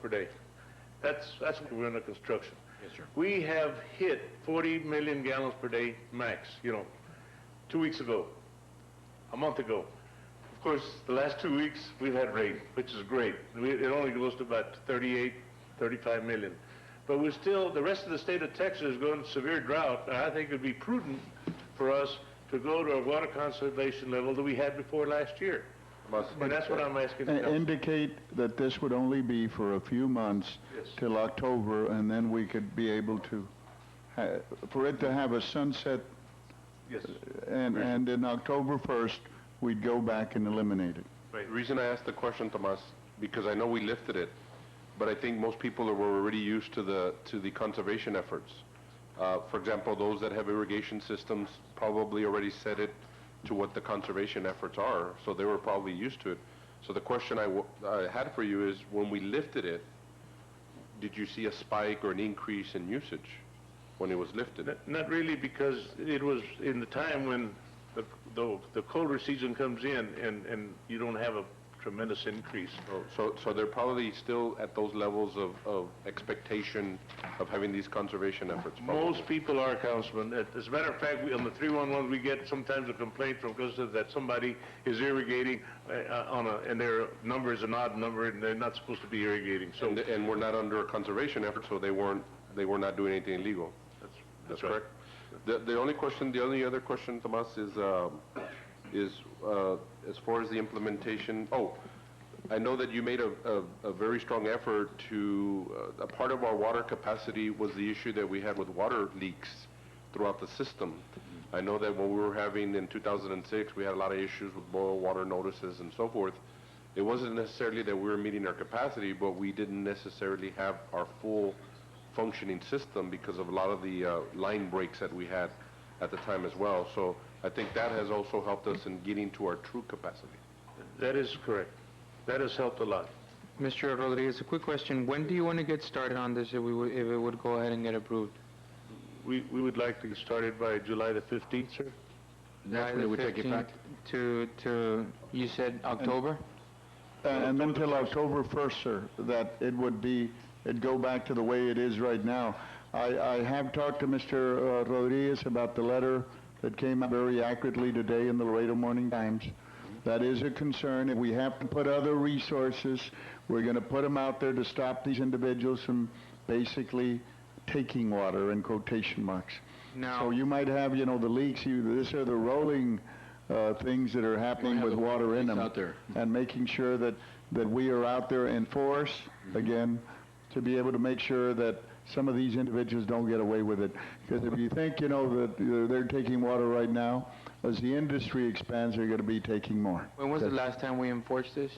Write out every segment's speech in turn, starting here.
per day. That's what we're under construction. Yes, sir. We have hit 40 million gallons per day max, 2 weeks ago, a month ago. Of course, the last 2 weeks, we've had rain, which is great. It only goes to about 38, 35 million. But we're still, the rest of the state of Texas is going to severe drought, and I think it would be prudent for us to go to a water conservation level that we had before last year. And that's what I'm asking. Indicate that this would only be for a few months. Yes. Till October, and then we could be able to, for it to have a sunset. Yes. And in October 1st, we'd go back and eliminate it. Right. The reason I asked the question, Tomas, because I know we lifted it, but I think most people were already used to the conservation efforts. For example, those that have irrigation systems probably already set it to what the conservation efforts are, so they were probably used to it. So the question I had for you is, when we lifted it, did you see a spike or an increase in usage when it was lifted? Not really, because it was in the time when the colder season comes in and you don't have a tremendous increase. So they're probably still at those levels of expectation of having these conservation efforts. Probably. Most people are, Councilman. As a matter of fact, on the 311, we get sometimes a complaint from customers that somebody is irrigating and their number is an odd number and they're not supposed to be irrigating. So and we're not under a conservation effort, so they were not doing anything illegal. That's correct. Right. The only other question, Tomas, is as far as the implementation. Oh, I know that you made a very strong effort to, a part of our water capacity was the issue that we had with water leaks throughout the system. I know that when we were having in 2006, we had a lot of issues with boil water notices and so forth. It wasn't necessarily that we were meeting our capacity, but we didn't necessarily have our full functioning system because of a lot of the line breaks that we had at the time as well. So I think that has also helped us in getting to our true capacity. that is correct. That has helped a lot. Mr. Rodriguez, a quick question. When do you want to get started on this if it would go ahead and get approved? We would like to get started by July the 15th, sir. That's when it would take effect. To you said October? And then till October 1st, sir, that it'd go back to the way it is right now. I have talked to Mr. Rodriguez about the letter that came out very accurately today in the Laredo Morning Times. That is a concern. If we have to put other resources, we're going to put them out there to stop these individuals from basically taking water in quotation marks. Now, So you might have, the leaks, these are the rolling things that are happening with water in them. Out there. And making sure that we are out there in force, again, to be able to make sure that some of these individuals don't get away with it. Because if you think, that they're taking water right now, as the industry expands, they're going to be taking more. when was the last time we enforced this?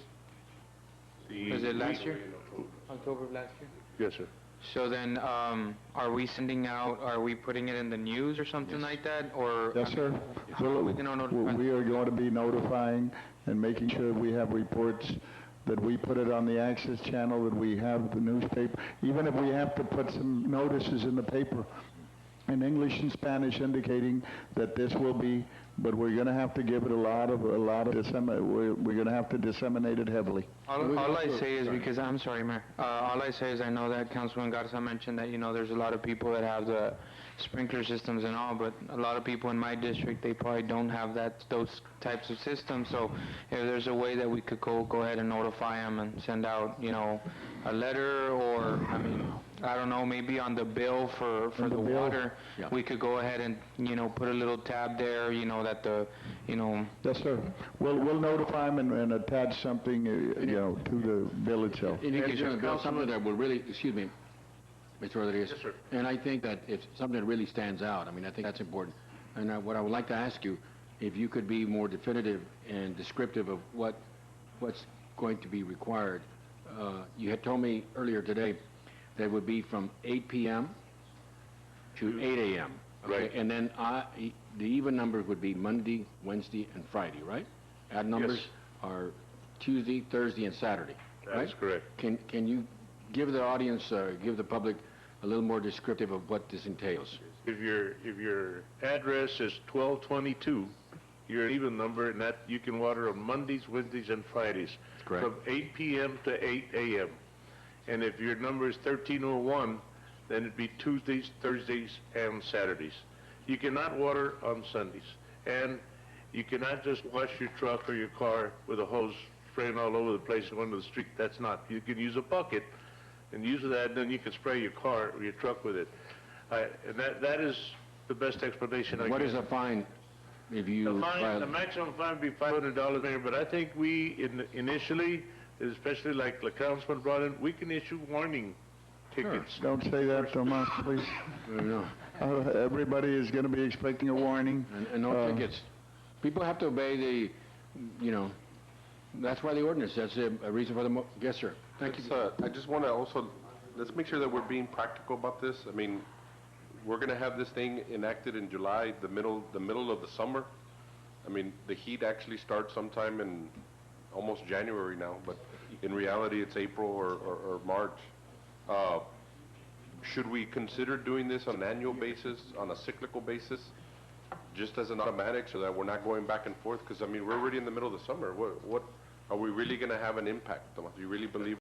Was it last year? we- October of last year? Yes, sir. So then, are we putting it in the news or something like that, or? Yes, sir. How are we gonna notify? We are going to be notifying and making sure we have reports, that we put it on the Access Channel, that we have the newspaper, even if we have to put some notices in the paper in English and Spanish indicating that this will be, but we're going to have to give it we're going to have to disseminate it heavily. All I say is, because, I'm sorry, Mayor, all I say is I know that Councilman Garza mentioned that, there's a lot of people that have the sprinkler systems and all, but a lot of people in my district, they probably don't have those types of systems. So if there's a way that we could go ahead and notify them and send out, a letter, or, I don't know, maybe on the bill for the bill. water, Yeah. we could go ahead and, put a little tab there, that Yes, sir. We'll notify them and attach something, to the bill itself. Indication of bill, something that will really, excuse me, Mr. Rodriguez. Yes, sir. And I think that it's something that really stands out. I think that's important. And what I would like to ask you, if you could be more definitive and descriptive of what's going to be required. You had told me earlier today that it would be from 8 p.m. to 8 a.m. Okay? Right. And then the even numbers would be Monday, Wednesday, and Friday, right? Odd numbers Yes. are Tuesday, Thursday, and Saturday, right? That is correct. Can you give the audience, give the public a little more descriptive of what this entails? If your address is 1222, you're an even number, and that you can water on Mondays, Wednesdays, and Fridays. Correct. From 8 p.m. to 8 a.m. And if your number is 1301, then it'd be Tuesdays, Thursdays, and Saturdays. You cannot water on Sundays. And you cannot just wash your truck or your car with a hose spraying all over the place going to the street. That's not. You can use a bucket and use that, and then you can spray your car or your truck with it. And that is the best explanation I can. What is a fine if you The fine, the violate? maximum fine would be $500, Mayor, but I think we, initially, especially like the councilman brought in, we can issue warning tickets. Don't say that, Tomas, please. No, Everybody is going to be expecting a warning. and no tickets. People have to obey the, you know, that's why the ordinance, that's a reason for the, yes, sir. Thank you. I just want to also, let's make sure that we're being practical about this. I mean, we're going to have this thing enacted in July, the middle of the summer. I mean, the heat actually starts sometime in almost January now, but in reality, it's April or March. Should we consider doing this on an annual basis, on a cyclical basis, just as an automatic, so that we're not going back and forth? Because, I mean, we're already in the middle of the summer. What are we really going to have an impact? Do you really believe